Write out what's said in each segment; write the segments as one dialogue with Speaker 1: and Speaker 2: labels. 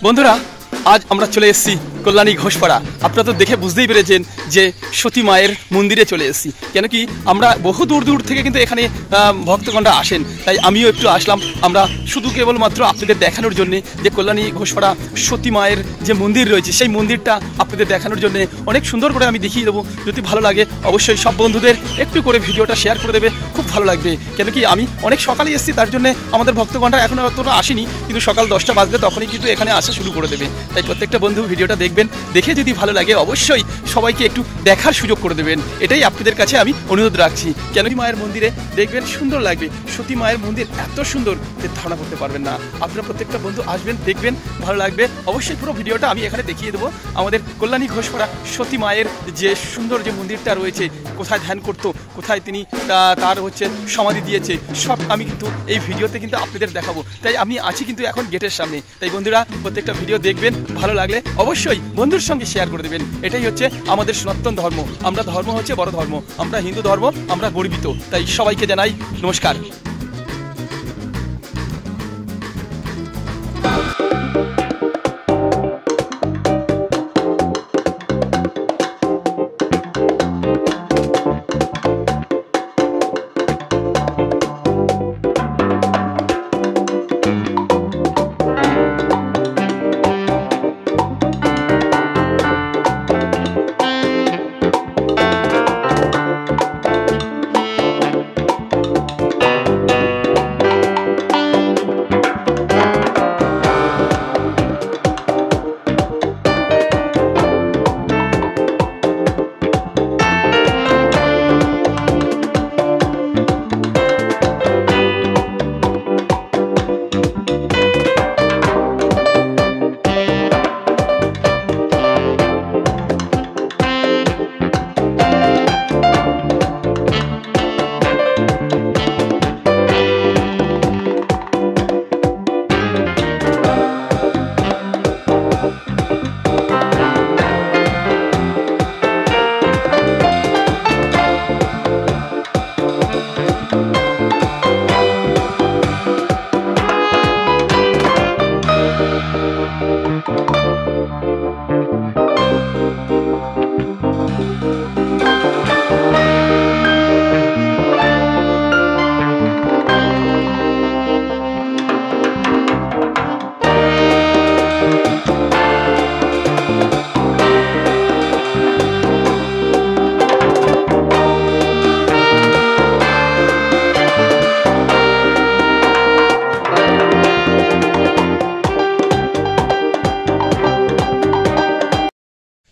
Speaker 1: বন্ধুরা আজ আমরা চলে এসেছি কল্যাণী ঘোষপাড়া। আপনারা তো দেখে বুঝতেই পেরেছেন যে সতী মায়ের মন্দিরে চলে এসেছি। কেন কি আমরা বহু দূর দূর থেকে কিন্তু এখানে ভক্তগণরা আসেন, তাই আমিও একটু আসলাম। আমরা শুধু কেবলমাত্র আপনাদের দেখানোর জন্যে যে কল্যাণী ঘোষপাড়া সতী মায়ের যে মন্দির রয়েছে সেই মন্দিরটা আপনাদের দেখানোর জন্যে অনেক সুন্দর করে আমি দেখিয়ে দেবো। যদি ভালো লাগে অবশ্যই সব বন্ধুদের একটু করে ভিডিওটা শেয়ার করে দেবে, খুব ভালো লাগবে। কেন কি আমি অনেক সকালে এসেছি, তার জন্য আমাদের ভক্তগণরা এখনও অতটা আসেনি, কিন্তু সকাল 10টা বাজলে তখনই কিন্তু এখানে আসা শুরু করে দেবে। তাই প্রত্যেকটা বন্ধু ভিডিওটা দেখবেন, দেখে যদি ভালো লাগে অবশ্যই সবাইকে একটু দেখার সুযোগ করে দেবেন, এটাই আপনাদের কাছে আমি অনুরোধ রাখছি। কেন কি মায়ের মন্দিরে দেখবেন সুন্দর লাগবে, সতী মায়ের মন্দির এত সুন্দর যে ধারণা করতে পারবেন না। আপনারা প্রত্যেকটা বন্ধু আসবেন, দেখবেন, ভালো লাগবে। অবশ্যই পুরো ভিডিওটা আমি এখানে দেখিয়ে দেবো। আমাদের কল্যাণী ঘোষপাড়া সতী মায়ের যে সুন্দর যে মন্দিরটা রয়েছে, কোথায় ধ্যান করতো, কোথায় তিনি তার হচ্ছে সমাধি দিয়েছে, সব আমি কিন্তু এই ভিডিওতে কিন্তু আপনাদের দেখাবো। তাই আমি আছি কিন্তু এখন গেটের সামনে। তাই বন্ধুরা প্রত্যেকটা ভিডিও দেখবেন, ভালো লাগলে অবশ্যই বন্ধুর সঙ্গে শেয়ার করে দেবেন। এটাই হচ্ছে আমাদের সনাতন ধর্ম। আমরা ধর্ম হচ্ছে বড় ধর্ম, আমরা হিন্দু ধর্ম, আমরা গর্বিত। তাই সবাইকে জানাই নমস্কার।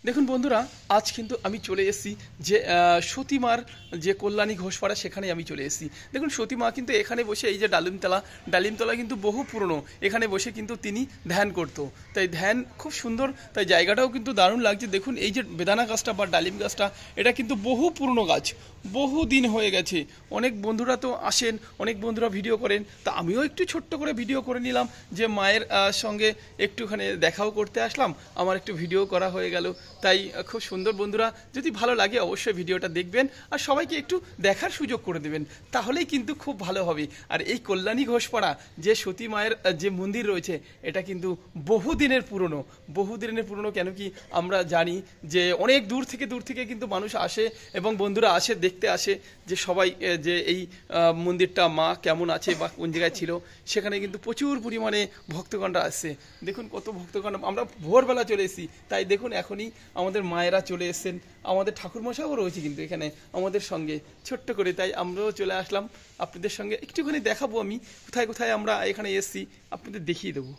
Speaker 1: দেখুন বন্ধুরা, আজ কিন্তু আমি চলে এসেছি যে সতী মার যে কল্যাণী ঘোষপাড়া, সেখানে আমি চলে এসেছি। দেখুন সতী মা কিন্তু এখানে বসে, এই যে ডালিমতলা কিন্তু বহু পুরনো, এখানে বসে কিন্তু তিনি ধ্যান করতো। তাই ধ্যান খুব সুন্দর, তাই জায়গাটাও কিন্তু দারুণ লাগছে। দেখুন এই যে বেদানা গাছটা বা ডালিম গাছটা, এটা কিন্তু বহু পুরনো গাছ, বহু দিন হয়ে গেছে। অনেক বন্ধুরা তো আসেন, অনেক বন্ধুরা ভিডিও করেন, তা আমিও একটু ছোট্ট করে ভিডিও করে নিলাম, যে মায়ের সঙ্গে একটুখানি দেখাও করতে আসলাম, আমার একটু ভিডিও করা হয়ে গেল। তাই খুব সুন্দর বন্ধুরা, যদি ভালো লাগে অবশ্যই ভিডিওটা দেখবেন আর সবাইকে একটু দেখার সুযোগ করে দেবেন, তাহলেই কিন্তু খুব ভালো হবে। আর এই কল্যাণী ঘোষপাড়া যে সতী মায়ের যে মন্দির রয়েছে, এটা কিন্তু বহুদিনের পুরনো। কেন কি আমরা জানি যে অনেক দূর থেকে কিন্তু মানুষ আসে এবং বন্ধুরা আসে, দেখতে আসে যে সবাই যে এই মন্দিরটা মা কেমন আছে বা কোন জায়গায় ছিল, সেখানে কিন্তু প্রচুর পরিমাণে ভক্তগণরা আসছে। দেখুন কত ভক্তগণ, আমরা ভোরবেলা চলে এসেছি। তাই দেখুন এখনই আমাদের মায়েরা চলে এসেছেন, আমাদের ঠাকুরমশাইও রয়েছে কিন্তু এখানে আমাদের সঙ্গে ছোট্ট করে। তাই আমরাও চলে আসলাম, আপনাদের সঙ্গে একটুখানি দেখাবো আমি কোথায় কোথায় আমরা এখানে এসেছি, আপনাদের দেখিয়ে দেবো।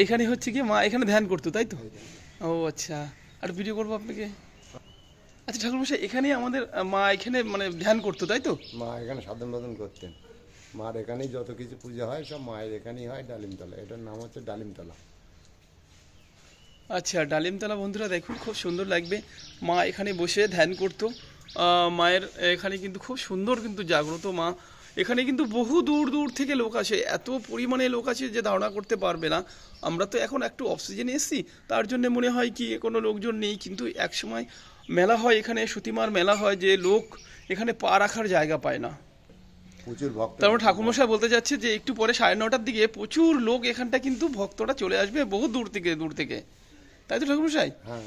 Speaker 1: এখানে হচ্ছে কি মা এখানে ধ্যান করতো, তাই তো? ও আচ্ছা, আর ভিডিও করবো আপনাকে। আচ্ছা ঠাকুরমশাই, এখানেই আমাদের মা এখানে মানে ধ্যান করতো, তাই তো?
Speaker 2: মা এখানে সাধন বাদন করতেন। মার এখানেই যত কিছু পূজা হয় সব মায়ের এখানেই হয়, ডালিমতলা। এটার নাম হচ্ছে ডালিমতলা।
Speaker 1: আচ্ছা, ডালিমতলা বন্ধুরা দেখুন খুব সুন্দর লাগবে। মা এখানে বসে ধ্যান করতো। মায়ের এখানে কিন্তু খুব সুন্দর কিন্তু জাগ্রত মা। এখানে কিন্তু বহু দূর দূর থেকে লোক আসে, এত পরিমাণে লোক আসে যে ধারণা করতে পারবে না। আমরা তো এখন একটু অক্সিজেনে এসেছি, তার জন্য মনে হয় কি কোনো লোকজন নেই, কিন্তু একসময় মেলা হয় এখানে, সতীমার মেলা হয়, যে লোক এখানে পা রাখার জায়গা পায় না।
Speaker 2: প্রচুর ভক্ত।
Speaker 1: তারপর ঠাকুরমশাই বলতে যাচ্ছে যে একটু পরে 9:30টার দিকে প্রচুর লোক এখানটা কিন্তু ভক্তরা চলে আসবে বহু দূর থেকে, তাই তো ঠাকুরমশাই?
Speaker 2: হ্যাঁ,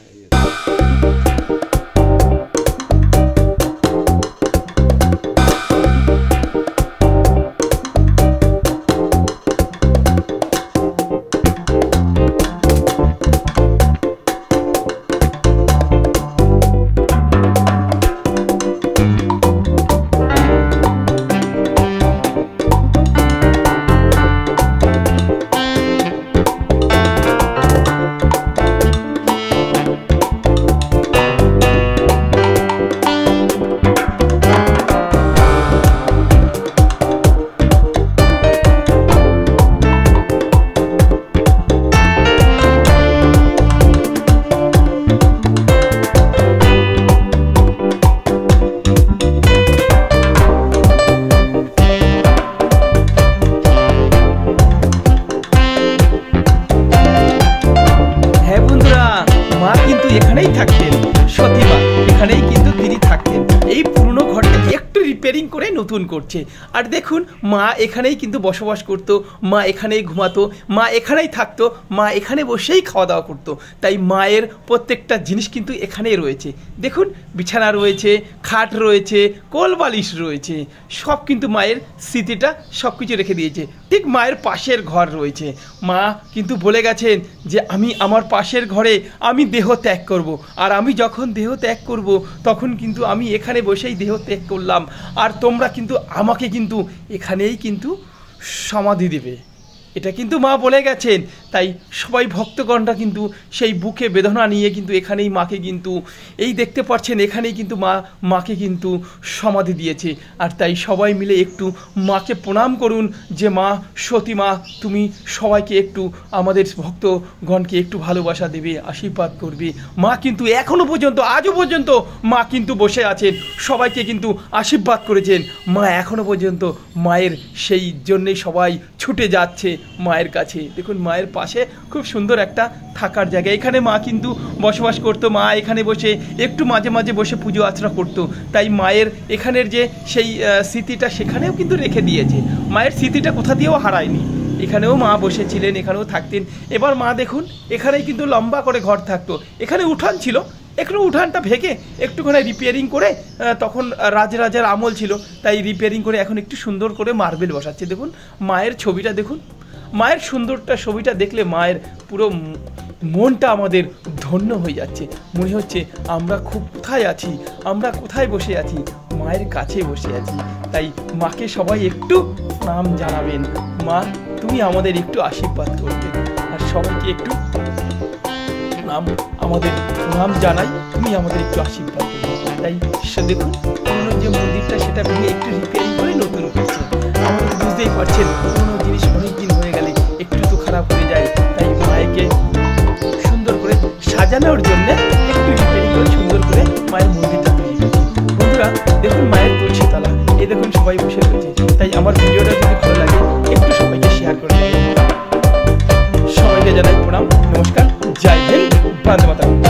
Speaker 1: মা কিন্তু এখানেই থাকতেন, সতীমা এখানেই কিন্তু তিনি থাকতেন। এই পুরনো ঘরটা একটু রিপেয়ারিং করে নতুন করছে। আর দেখুন মা এখানেই কিন্তু বসবাস করতো, মা এখানেই ঘুমাতো, মা এখানেই থাকতো, মা এখানে বসেই খাওয়া দাওয়া করতো। তাই মায়ের প্রত্যেকটা জিনিস কিন্তু এখানেই রয়েছে। দেখুন বিছানা রয়েছে, খাট রয়েছে, কোলবালিশ রয়েছে, সব কিন্তু মায়ের স্মৃতিটা সব কিছু রেখে দিয়েছে। ঠিক মায়ের পাশের ঘর রয়েছে। মা কিন্তু বলে গেছেন যে আমি আমার পাশের ঘরে আমি দেহ ত্যাগ করব, আর আমি যখন দেহ ত্যাগ করব তখন কিন্তু আমি এখানে বসেই দেহ ত্যাগ করলাম, আর তোমরা কিন্তু আমাকে কিন্তু এখানেই কিন্তু সমাধি দেবে, এটা কিন্তু মা বলে গেছেন। তাই সবাই ভক্তগণরা কিন্তু সেই বুকে বেদনা নিয়ে কিন্তু এখানেই মাকে কিন্তু এই দেখতে পাচ্ছেন, এখানেই কিন্তু মাকে কিন্তু সমাধি দিয়েছে। আর তাই সবাই মিলে একটু মাকে প্রণাম করুন যে মা সতী মা, তুমি সবাইকে একটু আমাদের ভক্তগণকে একটু ভালোবাসা দেবে, আশীর্বাদ করবে। মা কিন্তু এখনো পর্যন্ত, আজও পর্যন্ত মা কিন্তু বসে আছেন, সবাইকে কিন্তু আশীর্বাদ করেছেন। মা এখনো পর্যন্ত মায়ের সেই জন্যেই সবাই ছুটে যাচ্ছে মায়ের কাছে। দেখুন মায়ের পাশে খুব সুন্দর একটা থাকার জায়গা, এখানে মা কিন্তু বসবাস করতো। মা এখানে বসে একটু মাঝে মাঝে বসে পুজো আর্চনা করতো। তাই মায়ের এখানের যে সেই স্মৃতিটা সেখানেও কিন্তু রেখে দিয়েছে। মায়ের স্মৃতিটা কোথা দিয়েও হারায়নি, এখানেও মা বসেছিলেন, এখানেও থাকতেন। এবার মা দেখুন এখানেই কিন্তু লম্বা করে ঘর থাকতো, এখানে উঠান ছিল, একটু উঠানটা ভেঙে একটুখানি রিপেয়ারিং করে, তখন রাজার আমল ছিল তাই রিপেয়ারিং করে এখন একটু সুন্দর করে মার্বেল বসাচ্ছে। দেখুন মায়ের ছবিটা দেখুন, মায়ের সুন্দরটা ছবিটা দেখলে মায়ের পুরো মনটা আমাদের ধন্য হয়ে যাচ্ছে। মনে হচ্ছে আমরা খুব কোথায় আছি, আমরা কোথায় বসে আছি, মায়ের কাছে বসে আছি। তাই মাকে সবাই একটু নাম জানাবেন, মা তুমি আমাদের একটু আশীর্বাদ করবেন, আর সবাইকে একটু আমাদের নাম জানাই, তুমি আমাদের একটু আশীর্বাদ করবে। তাই দেখুন পুরনো যে মন্দিরটা সেটা ভেঙে একটু রিপেয়ারিং করে নতুন করছে। আমাদের বুঝতেই পারছেন পুরনো জিনিস অনেক দিন হয়ে গেলে একটু তো খারাপ হয়ে যায়। তাই মায়েকে সুন্দর করে সাজানোর জন্য একটু রিপেয়ারিং করে সুন্দর করে মায়ের মন্দিরটা তৈরি করছে। বন্ধুরা দেখুন মায়ের তুলসী তলা, এই দেখুন সবাই বসে রয়েছে। তাই আমার ভিডিওটা যদি ভালো লাগে একটু সবাইকে শেয়ার করে দেবেন। সবাইকে জানাই প্রণাম, নমস্কার, জয় হিন্দ, বন্দে মাতরম।